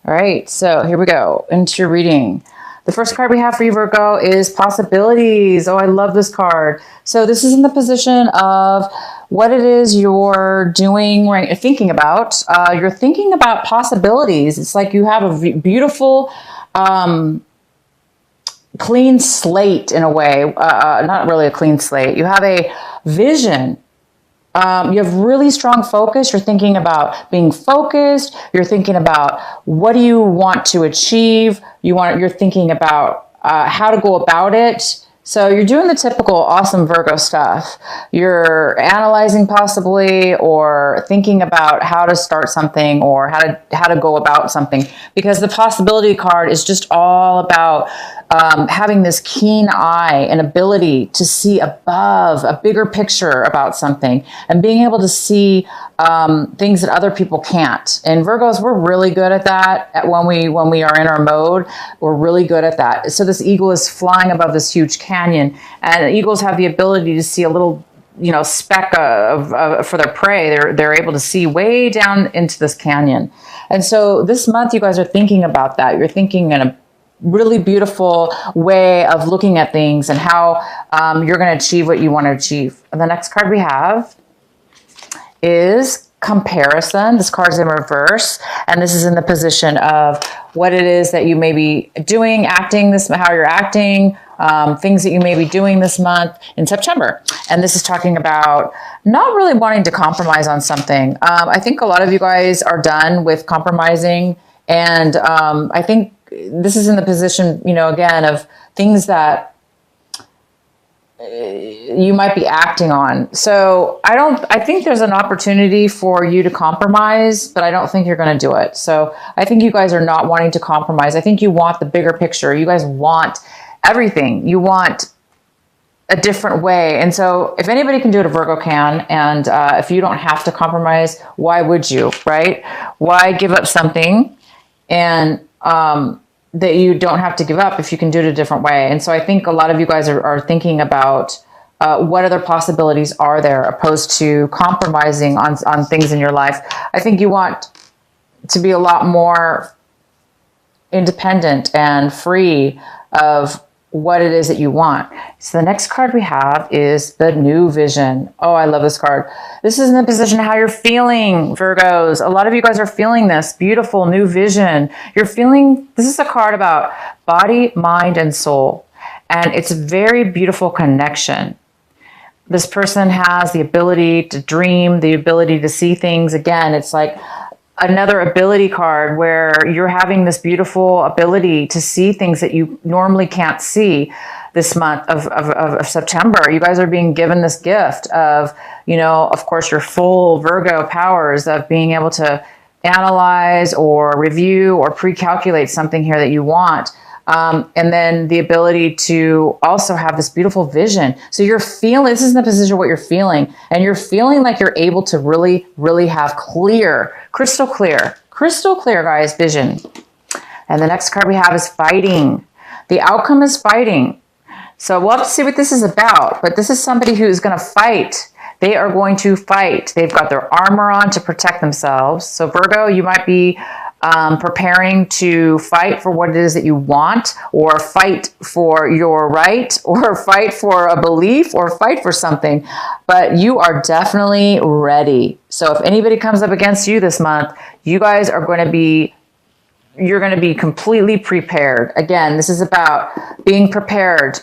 All right, so here we go into your reading. The first card we have for you, Virgo, is possibilities. Oh, I love this card. So this is in the position of what it is you're doing, right? Thinking about. You're thinking about possibilities. It's like you have a beautiful, clean slate in a way. Not really a clean slate. You have a vision. You have really strong focus. You're thinking about being focused. You're thinking about what do you want to achieve. You're thinking about how to go about it. So you're doing the typical awesome Virgo stuff. You're analyzing possibly, or thinking about how to start something, or how to go about something, because the possibility card is just all about having this keen eye and ability to see above, a bigger picture about something, and being able to see things that other people can't. And Virgos, we're really good at that. When we are in our mode, we're really good at that. So this eagle is flying above this huge canyon, and eagles have the ability to see a little, speck for their prey. They're able to see way down into this canyon. And so this month, you guys are thinking about that. You're thinking in a really beautiful way of looking at things and how you're going to achieve what you want to achieve. And the next card we have is comparison. This card is in reverse, and this is in the position of what it is that you may be doing, acting, how you're acting, things that you may be doing this month in September. And this is talking about not really wanting to compromise on something. I think a lot of you guys are done with compromising, and I think this is in the position, again, of things that you might be acting on. So I think there's an opportunity for you to compromise, but I don't think you're going to do it. So I think you guys are not wanting to compromise. I think you want the bigger picture. You guys want everything. You want a different way. And so if anybody can do it, a Virgo can. And if you don't have to compromise, why would you, right? Why give up something and that you don't have to give up if you can do it a different way? And so I think a lot of you guys are thinking about what other possibilities are there, opposed to compromising on things in your life. I think you want to be a lot more independent and free of what it is that you want. So the next card we have is the new vision. Oh, I love this card. This is in the position of how you're feeling, Virgos. A lot of you guys are feeling this beautiful new vision. You're feeling, this is a card about body, mind, and soul. And it's a very beautiful connection. This person has the ability to dream, the ability to see things. Again, it's like another ability card where you're having this beautiful ability to see things that you normally can't see this month of September. You guys are being given this gift of, of course, your full Virgo powers of being able to analyze or review or pre-calculate something here that you want. And then the ability to also have this beautiful vision. So you're feeling, this is in the position of what you're feeling. And you're feeling like you're able to really, really have crystal clear, guys, vision. And the next card we have is fighting. The outcome is fighting. So we'll have to see what this is about. But this is somebody who's going to fight. They are going to fight. They've got their armor on to protect themselves. So Virgo, you might be preparing to fight for what it is that you want, or fight for your right, or fight for a belief, or fight for something. But you are definitely ready. So if anybody comes up against you this month, you guys are going to be, you're going to be completely prepared. Again, this is about being prepared,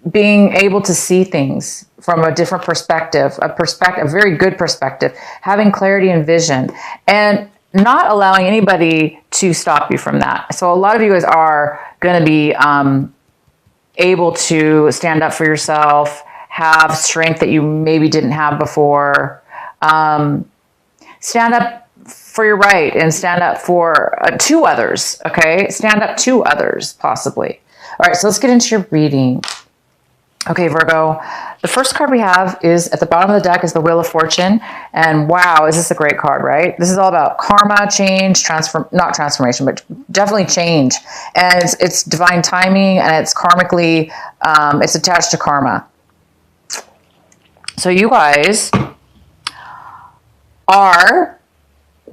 being able to see things from a different perspective, a very good perspective, having clarity and vision, and not allowing anybody to stop you from that. So a lot of you guys are going to be able to stand up for yourself, have strength that you maybe didn't have before, stand up for your right, and stand up for to others, okay? Stand up to others, possibly. All right, so let's get into your reading. Okay, Virgo, the first card we have is at the bottom of the deck is the Wheel of Fortune. And wow, is this a great card, right? This is all about karma, change, not transformation, but definitely change. And it's divine timing, and it's karmically, it's attached to karma. So you guys are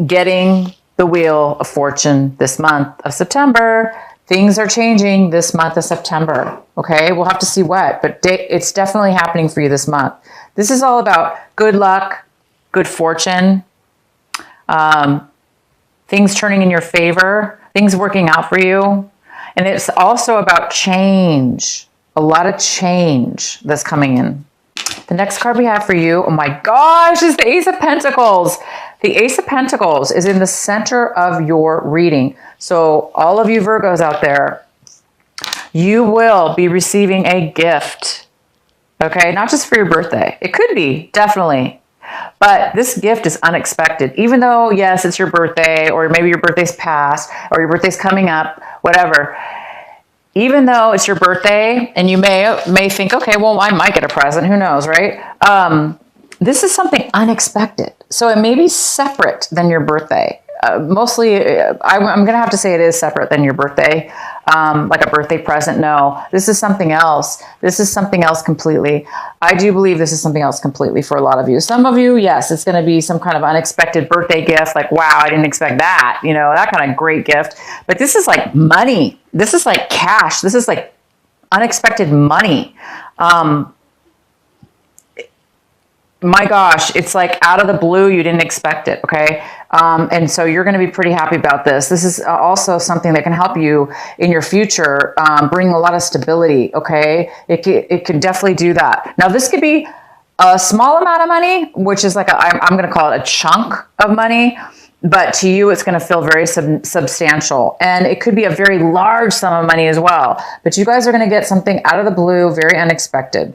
getting the Wheel of Fortune this month of September. Things are changing this month of September. Okay, we'll have to see what, but it's definitely happening for you this month. This is all about good luck, good fortune, things turning in your favor, things working out for you. And it's also about change, a lot of change that's coming in. The next card we have for you, oh my gosh, is the Ace of Pentacles. The Ace of Pentacles is in the center of your reading. So all of you Virgos out there, you will be receiving a gift. Okay, not just for your birthday. It could be, definitely. But this gift is unexpected. Even though, yes, it's your birthday, or maybe your birthday's past, or your birthday's coming up, whatever. Even though it's your birthday, and you may think, okay, well, I might get a present. Who knows, right? This is something unexpected. So it may be separate than your birthday. Mostly, I'm going to have to say it is separate than your birthday. Like a birthday present. No, this is something else. This is something else completely. I do believe this is something else completely for a lot of you. Some of you, yes, it's going to be some kind of unexpected birthday gift. Like, wow, I didn't expect that. You know, that kind of great gift. But this is like money. This is like cash. This is like unexpected money. My gosh, it's like out of the blue, you didn't expect it, okay? And so you're going to be pretty happy about this. This is also something that can help you in your future, bring a lot of stability, okay? It can definitely do that. Now, this could be a small amount of money, which is like, I'm going to call it a chunk of money, but to you, it's going to feel very substantial. And it could be a very large sum of money as well. But you guys are going to get something out of the blue, very unexpected.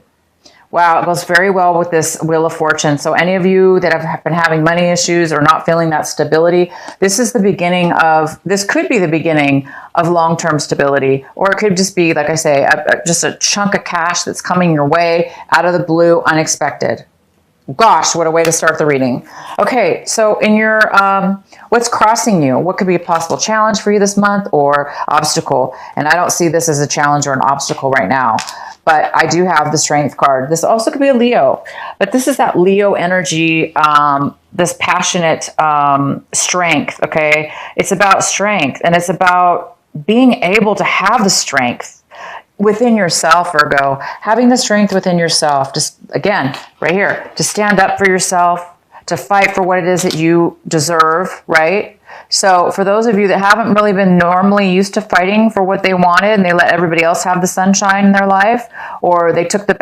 Wow, it goes very well with this Wheel of Fortune. So any of you that have been having money issues or not feeling that stability, this is the beginning of, this could be the beginning of long-term stability, or it could just be, like I say, just a chunk of cash that's coming your way out of the blue, unexpected. Gosh, what a way to start the reading. Okay, so in your, what's crossing you? What could be a possible challenge for you this month or obstacle? And I don't see this as a challenge or an obstacle right now. But I do have the Strength card. This also could be a Leo. But this is that Leo energy, this passionate strength, okay? It's about strength, and it's about being able to have the strength within yourself, Virgo. Having the strength within yourself, just, again, right here, to stand up for yourself, to fight for what it is that you deserve, right? So for those of you that haven't really been normally used to fighting for what they wanted, and they let everybody else have the sunshine in their life, or they took the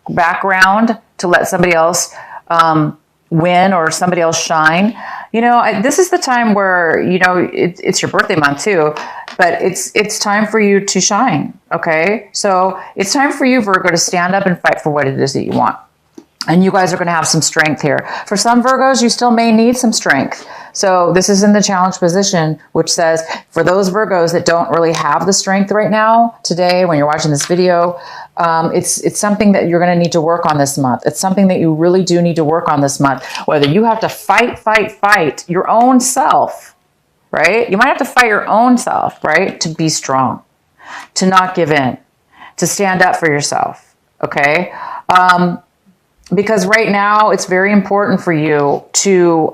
background to let somebody else win or somebody else shine, you know, this is the time where, you know, it's your birthday month too, but it's time for you to shine, okay? So it's time for you, Virgo, to stand up and fight for what it is that you want. And you guys are going to have some strength here. For some Virgos, you still may need some strength. So this is in the challenge position, which says for those Virgos that don't really have the strength right now, today, when you're watching this video, it's something that you're going to need to work on this month. It's something that you really do need to work on this month. Whether you have to fight your own self, right? You might have to fight your own self, right? To be strong, to not give in, to stand up for yourself, okay? Because right now it's very important for you to,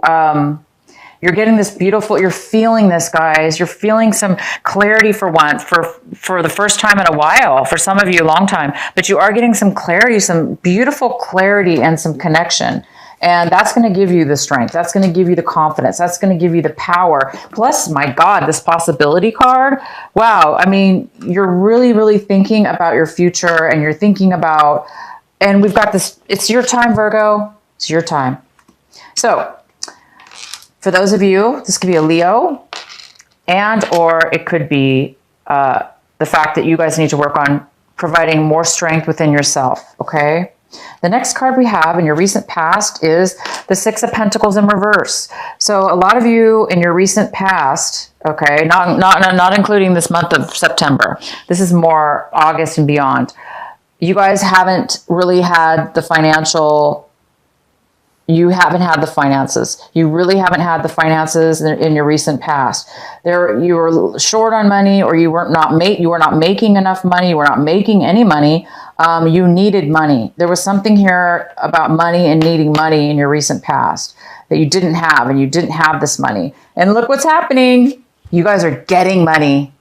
you're getting this beautiful, you're feeling this, guys. You're feeling some clarity for once, for the first time in a while, for some of you a long time, but you are getting some clarity, some beautiful clarity and some connection. And that's going to give you the strength. That's going to give you the confidence. That's going to give you the power. Plus, my God, this possibility card. Wow. I mean, you're really, really thinking about your future, and you're thinking about, and we've got this, it's your time, Virgo. It's your time. So for those of you, this could be a Leo, and or it could be the fact that you guys need to work on providing more strength within yourself, okay? The next card we have in your recent past is the Six of Pentacles in reverse. So a lot of you in your recent past, okay, not including this month of September. This is more August and beyond. You guys haven't really had the financial, you haven't had the finances. You really haven't had the finances in your recent past. You were short on money, or you were not making enough money. You were not making any money. You needed money. There was something here about money and needing money in your recent past. that you didn't have, and you didn't have this money. And look what's happening. You guys are getting money.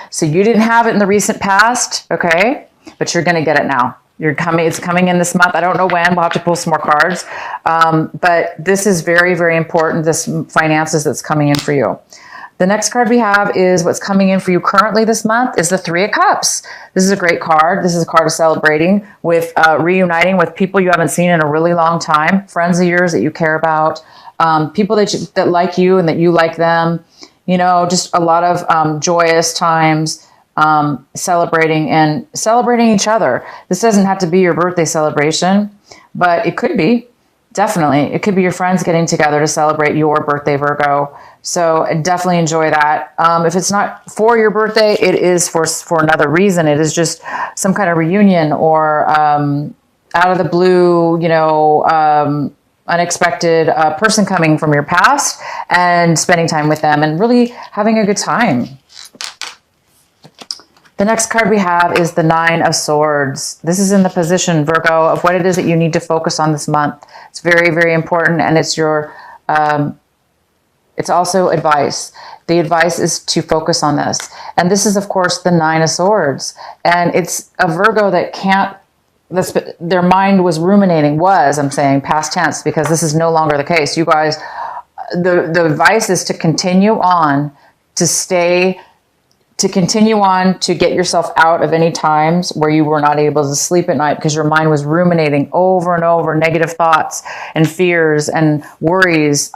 So you didn't have it in the recent past, okay? But you're going to get it now. It's coming in this month. I don't know when. We'll have to pull some more cards. But this is very, very important, this finances that's coming in for you. The next card we have is what's coming in for you currently this month is the Three of Cups. This is a great card. This is a card of celebrating with reuniting with people you haven't seen in a really long time, friends of yours that you care about, people that like you and that you like them. You know, just a lot of joyous times, celebrating each other. This doesn't have to be your birthday celebration, but it could be. Definitely. It could be your friends getting together to celebrate your birthday, Virgo. So definitely enjoy that. If it's not for your birthday, it is for another reason. It is just some kind of reunion or out of the blue, you know, unexpected person coming from your past and spending time with them and really having a good time. The next card we have is the Nine of Swords. This is in the position, Virgo, of what it is that you need to focus on this month. It's very, very important, and it's your, it's also advice. The advice is to focus on this. And this is, of course, the Nine of Swords. And it's a Virgo that can't, their mind was ruminating, I'm saying past tense, because this is no longer the case. You guys, the advice is to continue on, to continue on to get yourself out of any times where you were not able to sleep at night because your mind was ruminating over and over negative thoughts and fears and worries,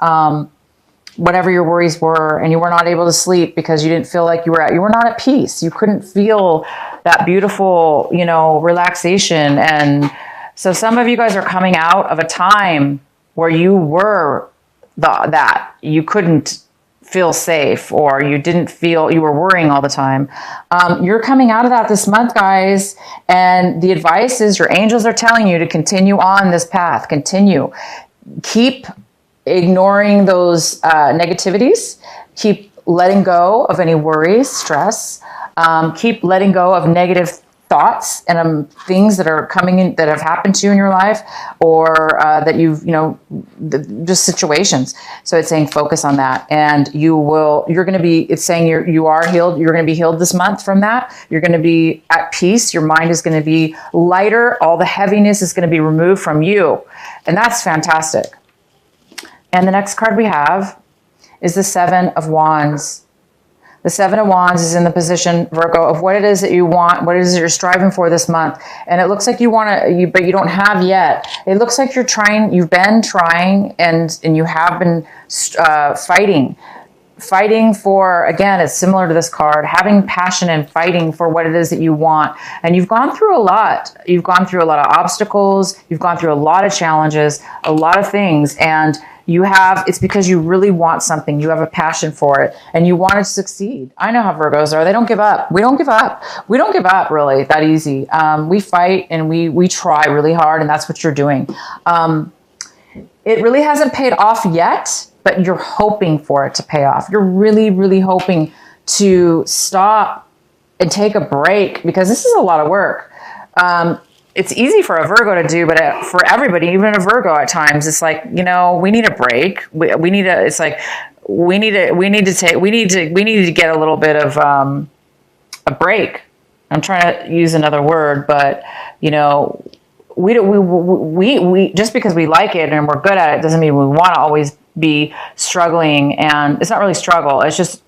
whatever your worries were, and you were not able to sleep because you didn't feel like you were not at peace. You couldn't feel that beautiful, you know, relaxation. And so some of you guys are coming out of a time where you were that you couldn't feel safe, or you didn't feel, you were worrying all the time. You're coming out of that this month, guys. And the advice is your angels are telling you to continue on this path. Continue. Keep ignoring those negativities. Keep letting go of any worries, stress. Keep letting go of negative thoughts and things that are coming in that have happened to you in your life, or that you've, you know, just situations. So it's saying focus on that, and you're going to be, it's saying you are healed. You're going to be healed this month from that. You're going to be at peace. Your mind is going to be lighter. All the heaviness is going to be removed from you. And that's fantastic. And the next card we have is the Seven of Wands. The Seven of Wands is in the position, Virgo, of what it is that you want, what it is that you're striving for this month. And it looks like you want to, but you don't have yet. It looks like you've been trying, and you have been fighting for, again, it's similar to this card, having passion and fighting for what it is that you want. And you've gone through a lot. You've gone through a lot of obstacles. You've gone through a lot of challenges, a lot of things. And it's because you really want something. You have a passion for it and you want to succeed. I know how Virgos are. They don't give up. We don't give up. We don't give up really that easy. We fight and we try really hard, and that's what you're doing. It really hasn't paid off yet, but you're hoping for it to pay off. You're really, really hoping to stop and take a break, because this is a lot of work. It's easy for a Virgo to do, but for everybody, even a Virgo at times, it's like, you know, we need a break. We need to get a little bit of a break. I'm trying to use another word, but you know, we just because we like it and we're good at it doesn't mean we want to always be struggling. And it's not really struggle. It's just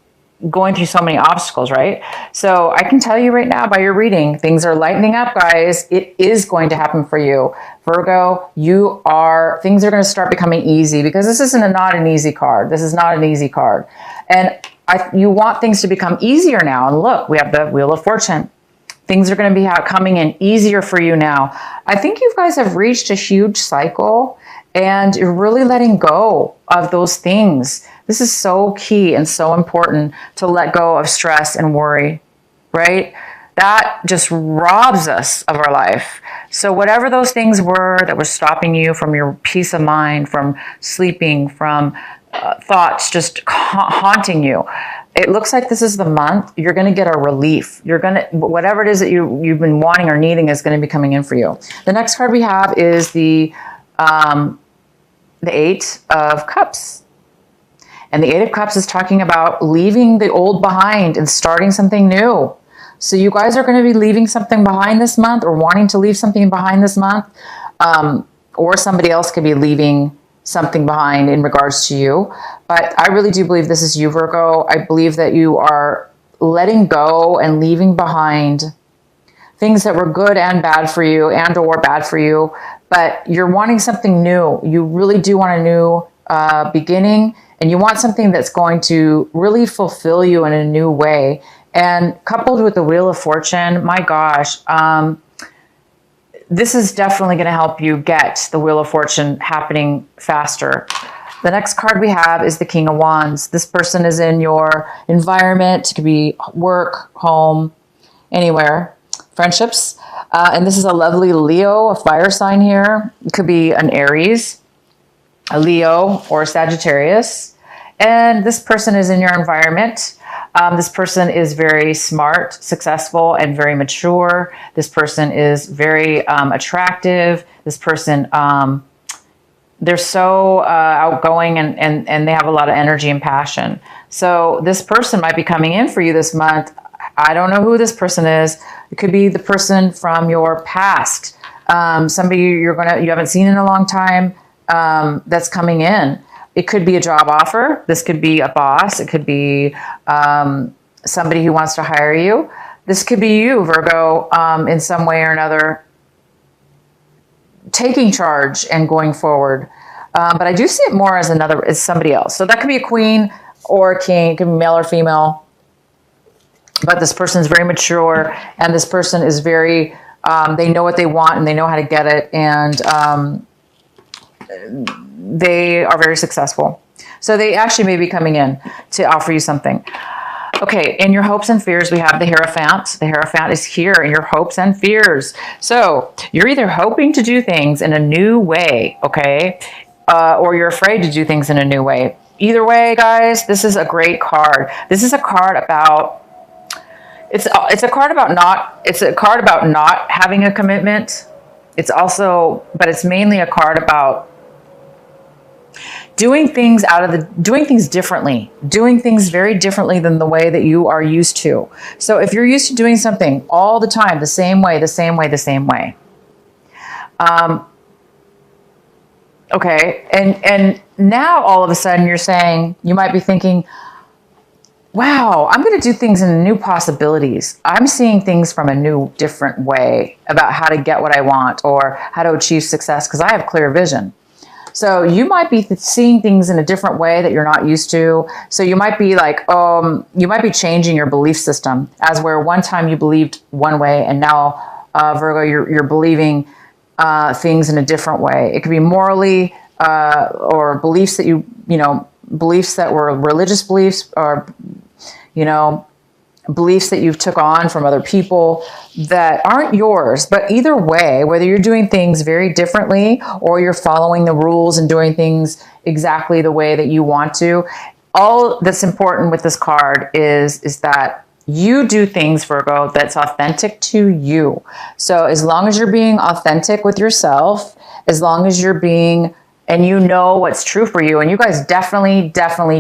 going through so many obstacles, right? So I can tell you right now by your reading, things are lightening up, guys. It is going to happen for you. Virgo, things are going to start becoming easy, because this isn't not an easy card. This is not an easy card. And you want things to become easier now. And look, we have the Wheel of Fortune. Things are going to be coming in easier for you now. I think you guys have reached a huge cycle, and you're really letting go of those things. This is so key and so important, to let go of stress and worry, right? That just robs us of our life. So whatever those things were that were stopping you from your peace of mind, from sleeping, from thoughts just haunting you, it looks like this is the month you're going to get a relief. Whatever it is that you've been wanting or needing is going to be coming in for you. The next card we have is the the Eight of Cups. And the Eight of Cups is talking about leaving the old behind and starting something new. So you guys are going to be leaving something behind this month, or wanting to leave something behind this month. Or somebody else could be leaving something behind in regards to you. But I really do believe this is you, Virgo. I believe that you are letting go and leaving behind things that were good and bad for you, and or bad for you. But you're wanting something new. You really do want a new beginning. And you want something that's going to really fulfill you in a new way. And coupled with the Wheel of Fortune, my gosh, this is definitely going to help you get the Wheel of Fortune happening faster. The next card we have is the King of Wands. This person is in your environment. It could be work, home, anywhere, friendships. And this is a lovely Leo, a fire sign here. It could be an Aries, a Leo, or a Sagittarius. And this person is in your environment. This person is very smart, successful, and very mature. This person is very attractive. This person, they're so outgoing, and they have a lot of energy and passion. So this person might be coming in for you this month. I don't know who this person is. It could be the person from your past. Somebody you haven't seen in a long time, that's coming in. It could be a job offer. This could be a boss. It could be somebody who wants to hire you. This could be you, Virgo, in some way or another, taking charge and going forward. But I do see it more as somebody else. So that could be a queen or a king. It could be male or female. But this person is very mature, and this person is very, they know what they want, and they know how to get it. And they are very successful. So they actually may be coming in to offer you something. Okay, in your hopes and fears, we have the Hierophant. The Hierophant is here in your hopes and fears. So you're either hoping to do things in a new way, okay, or you're afraid to do things in a new way. Either way, guys, this is a great card. This is a card about, it's a card about not having a commitment. It's also, but it's mainly a card about doing things differently, doing things very differently than the way that you are used to. So if you're used to doing something all the time, the same way. Okay. And now all of a sudden you might be thinking, wow, I'm going to do things in new possibilities. I'm seeing things from a new, different way about how to get what I want or how to achieve success, because I have clear vision. So you might be seeing things in a different way that you're not used to. So you might be like, you might be changing your belief system, as where one time you believed one way, and now, Virgo, you're believing things in a different way. It could be morally, or beliefs that beliefs that were religious beliefs, or, beliefs that you've took on from other people that aren't yours. But either way, whether you're doing things very differently or you're following the rules and doing things exactly the way that you want to, all that's important with this card is that you do things, Virgo, that's authentic to you. So as long as you're being authentic with yourself, as long as you're being, and you know what's true for you, and you guys definitely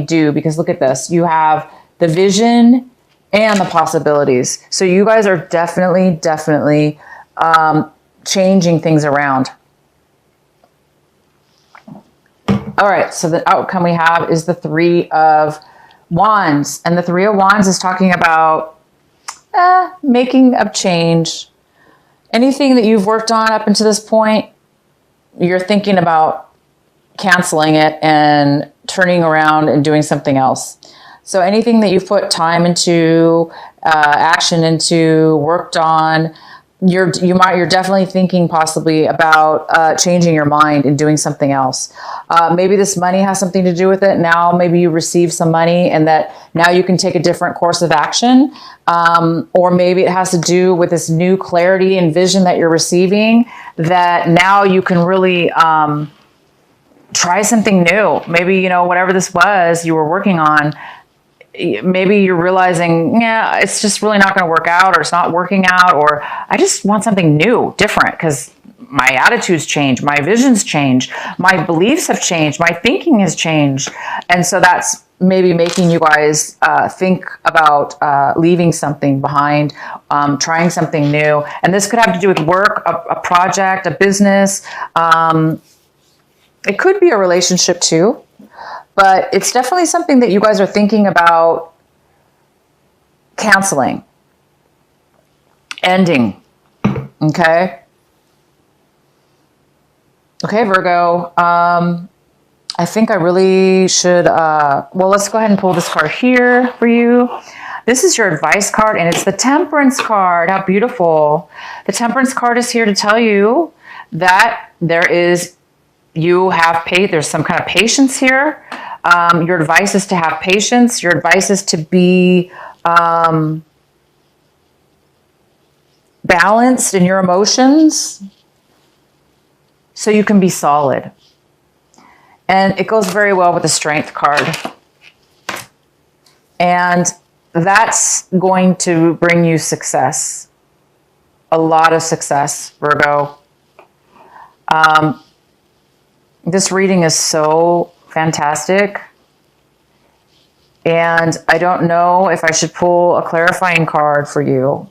do, because look at this, you have the vision and the possibilities. So you guys are definitely changing things around. All right, so the outcome we have is the Three of Wands. And the Three of Wands is talking about making a change. Anything that you've worked on up until this point, you're thinking about canceling it and turning around and doing something else. So anything that you've put time into, action into, worked on, you're definitely thinking possibly about changing your mind and doing something else. Maybe this money has something to do with it. Now maybe you receive some money, and that now you can take a different course of action. Or maybe it has to do with this new clarity and vision that you're receiving, that now you can really try something new. Maybe, whatever this was you were working on, maybe you're realizing, yeah, it's just really not going to work out, or it's not working out, or I just want something new, different, because my attitudes change, my visions change, my beliefs have changed, my thinking has changed. And so that's maybe making you guys think about leaving something behind, trying something new. And this could have to do with work, a project, a business. It could be a relationship too, but it's definitely something that you guys are thinking about canceling, ending. Okay. Okay, Virgo. I think I really should, well, let's go ahead and pull this card here for you. This is your advice card, and it's the Temperance card. How beautiful. The Temperance card is here to tell you that there's some kind of patience here. Your advice is to have patience. Your advice is to be balanced in your emotions so you can be solid. And it goes very well with the Strength card. And that's going to bring you success. A lot of success, Virgo. This reading is so fantastic. And I don't know if I should pull a clarifying card for you.